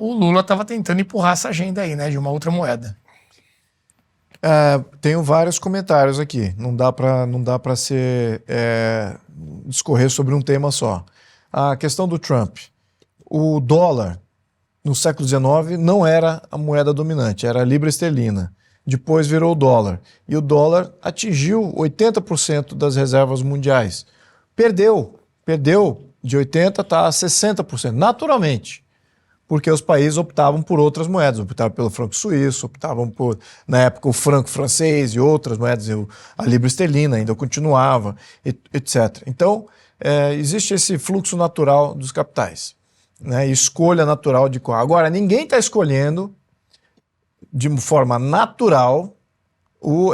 o Lula estava tentando empurrar essa agenda aí, né, de uma outra moeda. Tenho vários comentários aqui. Não dá para discorrer sobre um tema só. A questão do Trump. O dólar, no século XIX, não era a moeda dominante, era a libra esterlina. Depois virou o dólar. E o dólar atingiu 80% das reservas mundiais. Perdeu de 80% está a 60%, naturalmente. Porque os países optavam por outras moedas, optavam pelo franco suíço, optavam por, na época, o franco francês e outras moedas, a libra esterlina ainda continuava, etc. Então, existe esse fluxo natural dos capitais, né? Escolha natural de qual. Agora, ninguém está escolhendo de forma natural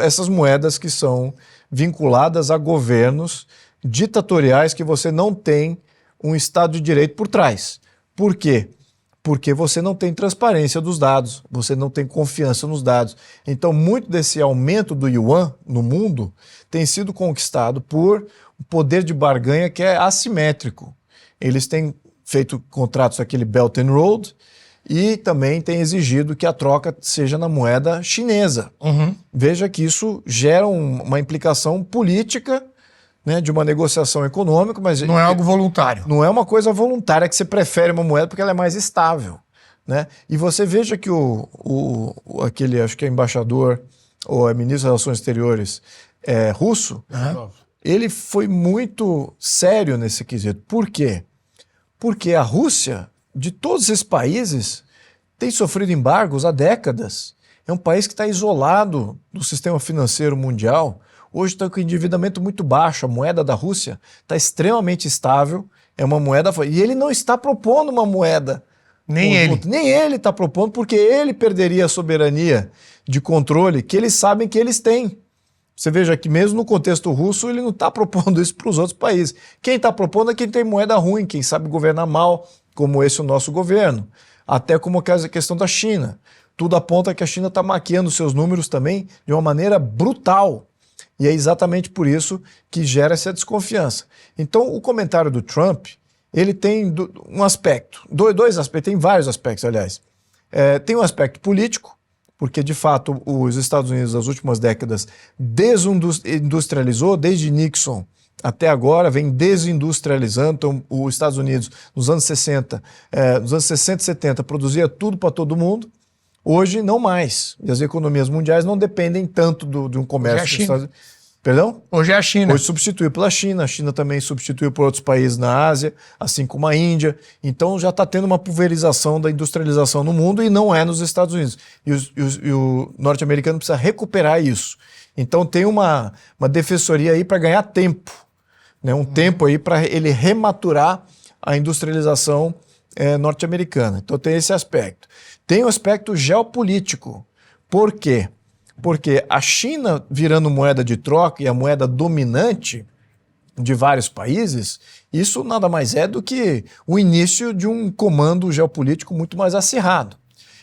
essas moedas que são vinculadas a governos ditatoriais que você não tem um Estado de Direito por trás. Por quê? Porque você não tem transparência dos dados, você não tem confiança nos dados. Então, muito desse aumento do yuan no mundo tem sido conquistado por um poder de barganha que é assimétrico. Eles têm feito contratos aquele Belt and Road e também têm exigido que a troca seja na moeda chinesa. Uhum. Veja que isso gera uma implicação política, né, de uma negociação econômica, mas não é algo voluntário. Não é uma coisa voluntária que você prefere uma moeda porque ela é mais estável, né? E você veja que aquele, acho que é embaixador ou é ministro das Relações Exteriores russo, ele foi muito sério nesse quesito. Por quê? Porque a Rússia, de todos esses países, tem sofrido embargos há décadas. É um país que está isolado do sistema financeiro mundial. Hoje está com endividamento muito baixo, a moeda da Rússia está extremamente estável, é uma moeda... E ele não está propondo uma moeda. Nem ele. Nem ele está propondo, porque ele perderia a soberania de controle que eles sabem que eles têm. Você veja que mesmo no contexto russo, ele não está propondo isso para os outros países. Quem está propondo é quem tem moeda ruim, quem sabe governar mal, como esse o nosso governo. Até como a questão da China. Tudo aponta que a China está maquiando seus números também de uma maneira brutal. E é exatamente por isso que gera essa desconfiança. Então, o comentário do Trump, ele tem um aspecto, dois aspectos, tem vários aspectos, aliás. Tem um aspecto político, porque, de fato, os Estados Unidos, nas últimas décadas, desindustrializou, desde Nixon até agora, vem desindustrializando. Então, os Estados Unidos, nos anos 60 e 70, produzia tudo para todo mundo. Hoje, não mais. E as economias mundiais não dependem tanto de um comércio. Perdão? Hoje é a China. Hoje substituiu pela China. A China também substituiu por outros países na Ásia, assim como a Índia. Então já está tendo uma pulverização da industrialização no mundo e não é nos Estados Unidos. E o norte-americano precisa recuperar isso. Então tem uma defensoria aí para ganhar tempo. Né? Tempo aí para ele rematurar a industrialização norte-americana. Então tem esse aspecto. Tem o aspecto geopolítico. Por quê? Porque a China virando moeda de troca e a moeda dominante de vários países, isso nada mais é do que o início de um comando geopolítico muito mais acirrado.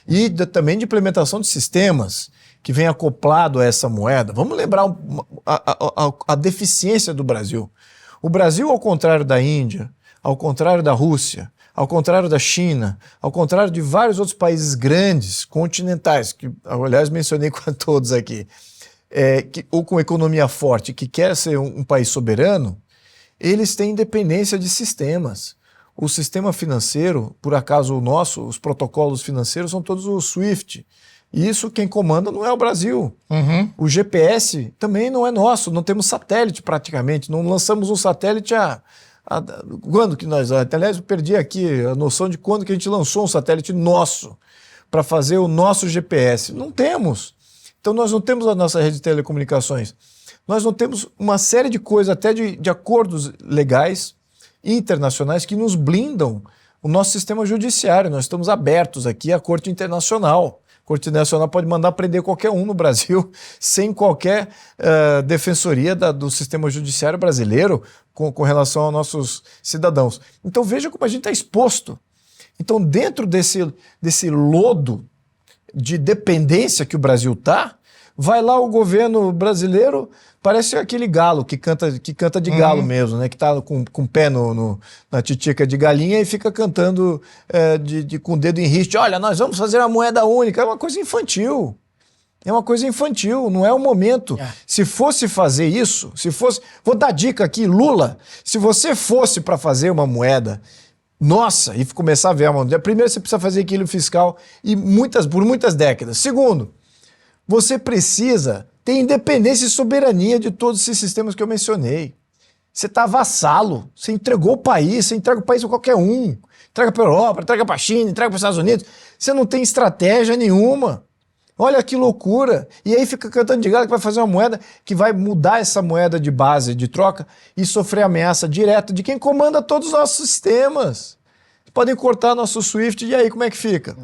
E também de implementação de sistemas que vem acoplado a essa moeda. Vamos lembrar a deficiência do Brasil. O Brasil, ao contrário da Índia, ao contrário da Rússia, ao contrário da China, ao contrário de vários outros países grandes, continentais, que, aliás, mencionei com todos aqui, ou com economia forte, que quer ser um país soberano, eles têm independência de sistemas. O sistema financeiro, por acaso o nosso, os protocolos financeiros são todos o SWIFT. E isso quem comanda não é o Brasil. Uhum. O GPS também não é nosso, não temos satélite praticamente, não lançamos um satélite quando que nós... Aliás, eu perdi aqui a noção de quando que a gente lançou um satélite nosso para fazer o nosso GPS. Não temos. Então nós não temos a nossa rede de telecomunicações. Nós não temos uma série de coisas, até de acordos legais internacionais que nos blindam o nosso sistema judiciário. Nós estamos abertos aqui à Corte Internacional. A Corte Internacional pode mandar prender qualquer um no Brasil sem qualquer defensoria do sistema judiciário brasileiro com relação aos nossos cidadãos. Então veja como a gente está exposto. Então dentro desse lodo de dependência que o Brasil está, vai lá o governo brasileiro Parece aquele galo que canta de galo mesmo, né? Que tá com o pé na titica de galinha e fica cantando com o dedo em riste. Olha, nós vamos fazer a moeda única. É uma coisa infantil. É uma coisa infantil, não é o momento. Se fosse fazer isso, vou dar dica aqui, Lula, se você fosse para fazer uma moeda, nossa, e começar a ver a moeda, primeiro você precisa fazer equilíbrio fiscal por muitas décadas. Segundo, você precisa ter independência e soberania de todos esses sistemas que eu mencionei. Você está vassalo, você entregou o país, você entrega o país a qualquer um. Entrega para a Europa, entrega para a China, entrega para os Estados Unidos. Você não tem estratégia nenhuma. Olha que loucura. E aí fica cantando de galo que vai fazer uma moeda que vai mudar essa moeda de base de troca e sofrer ameaça direta de quem comanda todos os nossos sistemas. Podem cortar nosso SWIFT e aí como é que fica?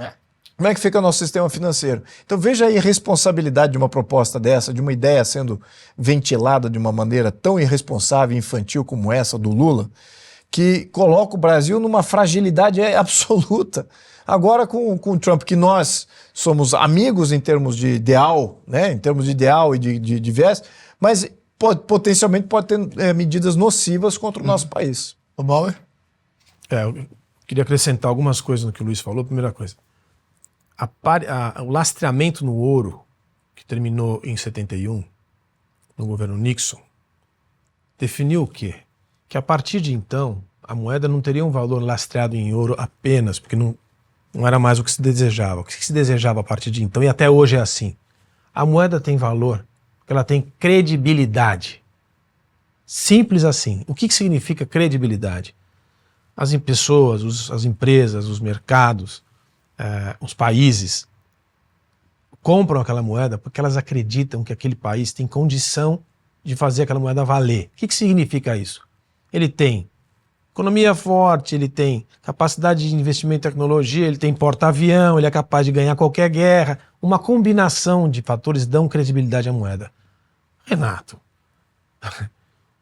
Como é que fica o nosso sistema financeiro? Então veja a irresponsabilidade de uma proposta dessa, de uma ideia sendo ventilada de uma maneira tão irresponsável e infantil como essa do Lula, que coloca o Brasil numa fragilidade absoluta. Agora com o Trump, que nós somos amigos em termos de ideal, né? Em termos de ideal e de viés, mas potencialmente pode ter medidas nocivas contra o nosso país. O Bauer? Eu queria acrescentar algumas coisas no que o Luiz falou. Primeira coisa, o lastreamento no ouro, que terminou em 71, no governo Nixon, definiu o quê? Que a partir de então, a moeda não teria um valor lastreado em ouro apenas, porque não era mais o que se desejava. O que se desejava a partir de então, e até hoje é assim. A moeda tem valor porque ela tem credibilidade. Simples assim. O que significa credibilidade? As pessoas, as empresas, os mercados, os países compram aquela moeda porque elas acreditam que aquele país tem condição de fazer aquela moeda valer. O que significa isso? Ele tem economia forte, ele tem capacidade de investimento em tecnologia, ele tem porta-avião, ele é capaz de ganhar qualquer guerra. Uma combinação de fatores dão credibilidade à moeda. Renato,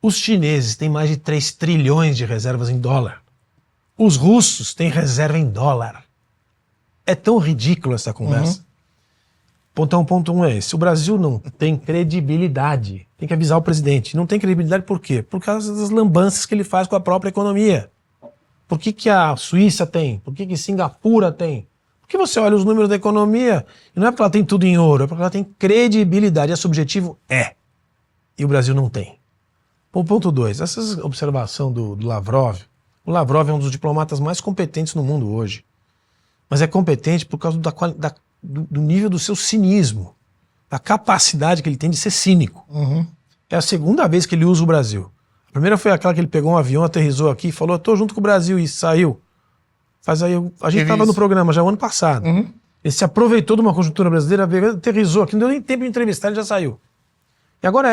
os chineses têm mais de 3 trilhões de reservas em dólar. Os russos têm reserva em dólar. É tão ridículo essa conversa. Ponto um é esse. O Brasil não tem credibilidade. Tem que avisar o presidente. Não tem credibilidade por quê? Por causa das lambanças que ele faz com a própria economia. Por que a Suíça tem? Por que Singapura tem? Porque você olha os números da economia e não é porque ela tem tudo em ouro, é porque ela tem credibilidade. Esse objetivo é. E o Brasil não tem. Ponto 2. Essa observação do Lavrov. O Lavrov é um dos diplomatas mais competentes no mundo hoje. Mas é competente por causa do nível do seu cinismo, da capacidade que ele tem de ser cínico. É a segunda vez que ele usa o Brasil. A primeira foi aquela que ele pegou um avião, aterrissou aqui e falou: eu tô junto com o Brasil, e saiu. A gente estava no programa já o ano passado. Ele se aproveitou de uma conjuntura brasileira, aterrissou aqui, não deu nem tempo de entrevistar, ele já saiu. E agora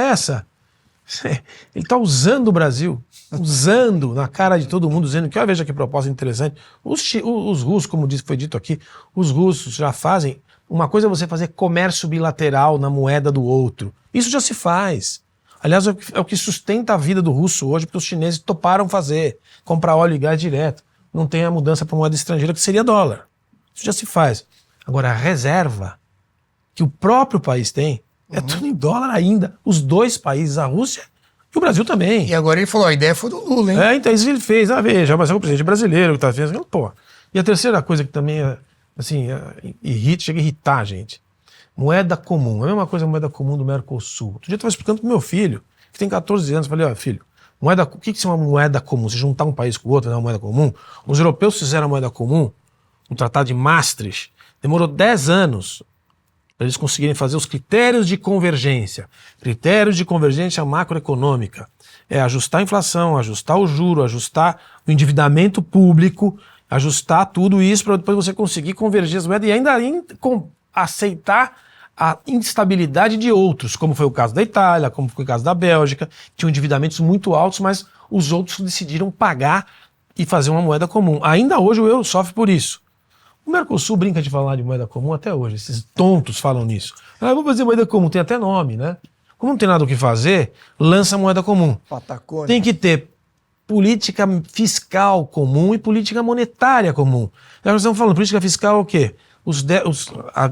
ele está usando o Brasil, usando na cara de todo mundo, dizendo que, veja que proposta interessante. Os russos, como foi dito aqui, os russos já fazem. Uma coisa é você fazer comércio bilateral na moeda do outro. Isso já se faz. Aliás, é o que sustenta a vida do russo hoje, porque os chineses toparam fazer, comprar óleo e gás direto. Não tem a mudança para moeda estrangeira, que seria dólar. Isso já se faz. Agora, a reserva que o próprio país tem é tudo em dólar ainda. Os dois países, a Rússia e o Brasil também. E agora ele falou, a ideia foi do Lula, hein? Então isso ele fez. Veja, mas é o presidente brasileiro que está fazendo. Pô. E a terceira coisa que também chega a irritar a gente. Moeda comum. É a mesma coisa a moeda comum do Mercosul. Outro dia eu estava explicando pro meu filho, que tem 14 anos. Falei, filho, o que é uma moeda comum? Se juntar um país com o outro, é uma moeda comum? Os europeus fizeram a moeda comum, um tratado de Maastricht. Demorou 10 anos para eles conseguirem fazer os critérios de convergência. Critérios de convergência macroeconômica. É ajustar a inflação, ajustar o juro, ajustar o endividamento público, ajustar tudo isso para depois você conseguir convergir as moedas e ainda aceitar a instabilidade de outros, como foi o caso da Itália, como foi o caso da Bélgica, que tinham endividamentos muito altos, mas os outros decidiram pagar e fazer uma moeda comum. Ainda hoje o euro sofre por isso. O Mercosul brinca de falar de moeda comum até hoje, esses tontos falam nisso. Vou fazer moeda comum, tem até nome, né? Como não tem nada o que fazer, lança moeda comum. Patacônia. Tem que ter política fiscal comum e política monetária comum. Nós estamos falando política fiscal o quê? A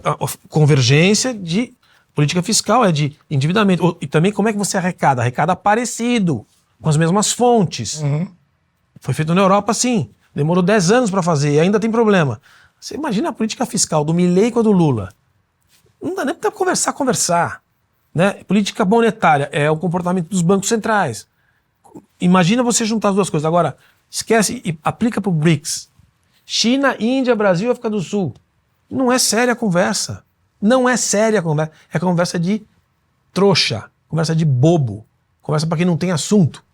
convergência de Política fiscal é de endividamento. E também como é que você arrecada? Arrecada parecido, com as mesmas fontes. Foi feito na Europa, sim. Demorou 10 anos para fazer e ainda tem problema. Você imagina a política fiscal do Milei com a do Lula. Não dá nem para conversar. Né? Política monetária é o comportamento dos bancos centrais. Imagina você juntar as duas coisas. Agora, esquece e aplica para o BRICS. China, Índia, Brasil e África do Sul. Não é séria a conversa. Não é séria a conversa. É conversa de trouxa. Conversa de bobo. Conversa para quem não tem assunto.